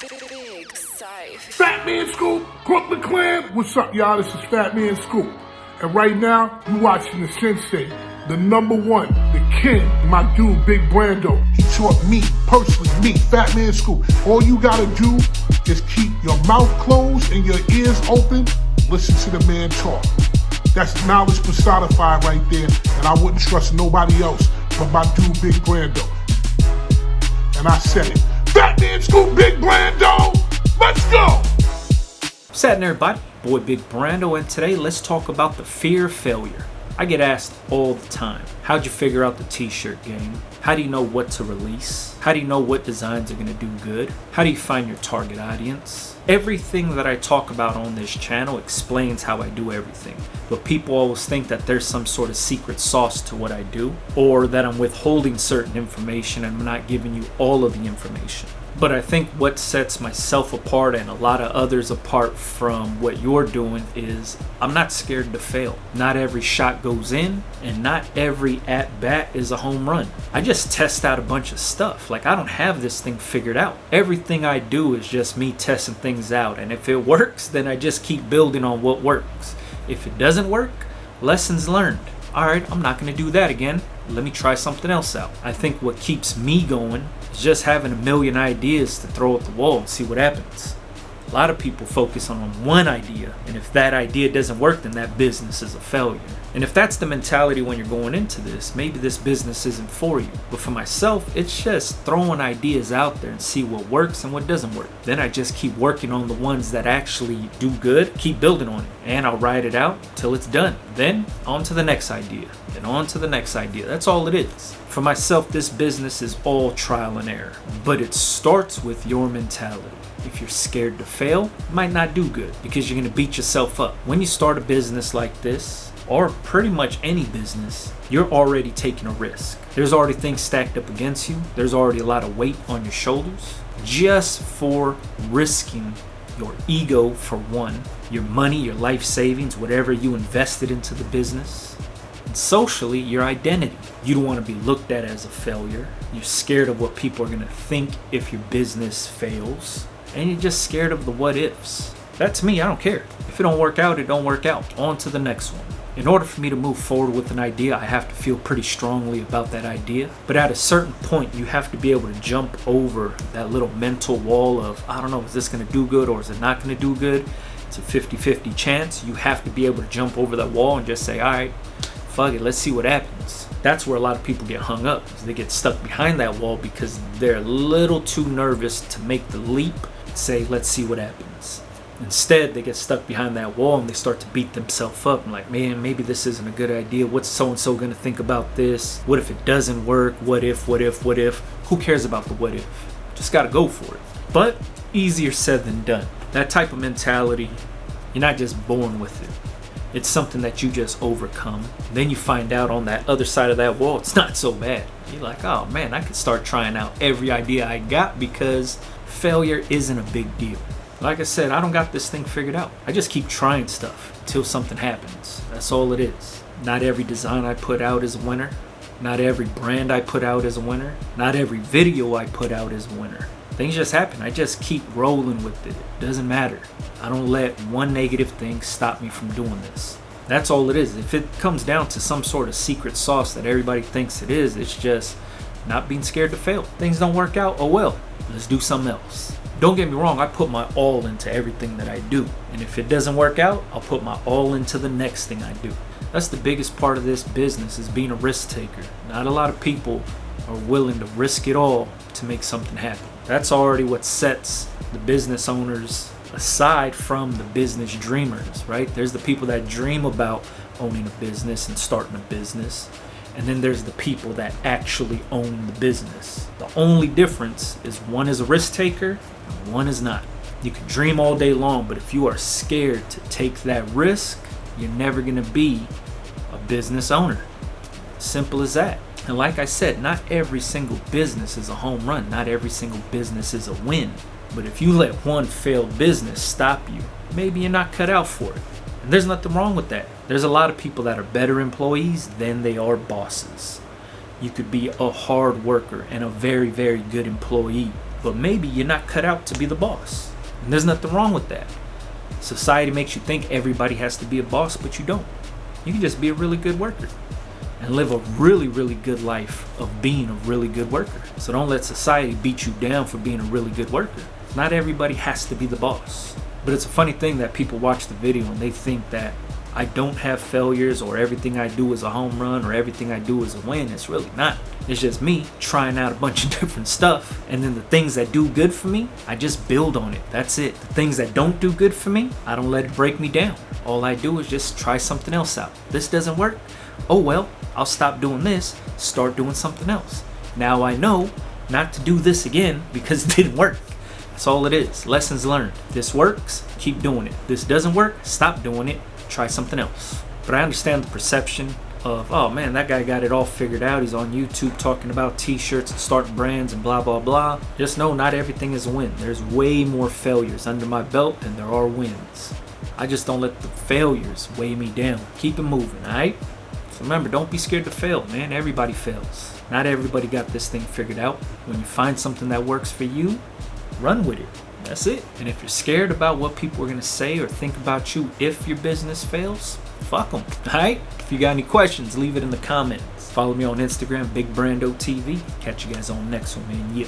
Big Safe. Fat Man Scoop, Brooklyn Clan. What's up, y'all? This is Fat Man Scoop. And right now, you watching the sensei, the number one, the king, my dude, Big Brando. He taught me, personally, me, Fat Man Scoop. All you gotta do is keep your mouth closed and your ears open. Listen to the man talk. That's knowledge personified right there. And I wouldn't trust nobody else but my dude, Big Brando. And I said it. Fat Man Scoop, Big Brando. Let's go. What's happening, everybody? Boy, Big Brando, and today let's talk about the fear of failure. I get asked all the time, how'd you figure out the t-shirt game? How do you know what to release? How do you know what designs are going to do good? How do you find your target audience? Everything that I talk about on this channel explains how I do everything. But people always think that there's some sort of secret sauce to what I do, or that I'm withholding certain information and I'm not giving you all of the information. But I think what sets myself apart and a lot of others apart from what you're doing is I'm not scared to fail. Not every shot goes in and not every at-bat is a home run. I just test out a bunch of stuff. Like, I don't have this thing figured out. Everything I do is just me testing things out, and if it works, then I just keep building on what works. If it doesn't work, lessons learned. Alright, I'm not going to do that again. Let me try something else out. I think what keeps me going is just having a million ideas to throw at the wall and see what happens. A lot of people focus on one idea, and if that idea doesn't work, then that business is a failure. And if that's the mentality when you're going into this, maybe this business isn't for you. But for myself, it's just throwing ideas out there and see what works and what doesn't work. Then I just keep working on the ones that actually do good, keep building on it, and I'll ride it out till it's done. Then on to the next idea, then on to the next idea. That's all it is. For myself, this business is all trial and error, but it starts with your mentality. If you're scared to fail, it might not do good because you're going to beat yourself up. When you start a business like this, or pretty much any business, you're already taking a risk. There's already things stacked up against you. There's already a lot of weight on your shoulders just for risking your ego for one, your money, your life savings, whatever you invested into the business. And socially, your identity. You don't want to be looked at as a failure. You're scared of what people are going to think if your business fails. And you're just scared of the what ifs. That's me, I don't care. If it don't work out, it don't work out. On to the next one. In order for me to move forward with an idea, I have to feel pretty strongly about that idea. But at a certain point, you have to be able to jump over that little mental wall of, I don't know, is this going to do good or is it not going to do good? It's a 50-50 chance. You have to be able to jump over that wall and just say, all right, fuck it, let's see what happens. That's where a lot of people get hung up. They get stuck behind that wall because they're a little too nervous to make the leap and say, let's see what happens. Instead, they get stuck behind that wall and they start to beat themselves up. I'm like, man, maybe this isn't a good idea. What's so-and-so going to think about this? What if it doesn't work? What if? Who cares about the what if? Just got to go for it. But easier said than done. That type of mentality, you're not just born with it. It's something that you just overcome. Then you find out on that other side of that wall, it's not so bad. You're like, oh man, I could start trying out every idea I got because failure isn't a big deal. Like I said, I don't got this thing figured out. I just keep trying stuff until something happens. That's all it is. Not every design I put out is a winner. Not every brand I put out is a winner. Not every video I put out is a winner. Things just happen. I just keep rolling with it. It doesn't matter. I don't let one negative thing stop me from doing this. That's all it is. If it comes down to some sort of secret sauce that everybody thinks it is, it's just not being scared to fail. Things don't work out, oh well, let's do something else. Don't get me wrong, I put my all into everything that I do. And if it doesn't work out, I'll put my all into the next thing I do. That's the biggest part of this business, is being a risk taker. Not a lot of people are willing to risk it all to make something happen. That's already what sets the business owners aside from the business dreamers, right? There's the people that dream about owning a business and starting a business. And then there's the people that actually own the business. The only difference is one is a risk taker and one is not. You can dream all day long, but if you are scared to take that risk, you're never going to be a business owner. Simple as that. And like I said, not every single business is a home run. Not every single business is a win. But if you let one failed business stop you, maybe you're not cut out for it. And there's nothing wrong with that. There's a lot of people that are better employees than they are bosses. You could be a hard worker and a very, very good employee. but maybe you're not cut out to be the boss. And there's nothing wrong with that. Society makes you think everybody has to be a boss, but you don't. You can just be a really good worker and live a really, really good life of being a really good worker. So don't let society beat you down for being a really good worker. Not everybody has to be the boss. But it's a funny thing that people watch the video and they think that I don't have failures, or everything I do is a home run, or everything I do is a win. It's really not. It's just me trying out a bunch of different stuff, and then the things that do good for me, I just build on it. That's it. The things that don't do good for me, I don't let it break me down. All I do is just try something else out. This doesn't work? Oh well, I'll stop doing this, start doing something else. Now I know not to do this again because it didn't work. That's all it is. Lessons learned. This works, keep doing it. This doesn't work, stop doing it, try something else. But I understand the perception of, oh man, that guy got it all figured out. He's on YouTube talking about t-shirts and starting brands and blah, blah, blah. Just know not everything is a win. There's way more failures under my belt than there are wins. I just don't let the failures weigh me down. Keep it moving, all right? So remember, don't be scared to fail, man. Everybody fails. Not everybody got this thing figured out. When you find something that works for you, run with it. That's it. And if you're scared about what people are going to say or think about you if your business fails, fuck them. Alright? If you got any questions, leave it in the comments. Follow me on Instagram, BigBrandoTV. Catch you guys on the next one, man. Yeah.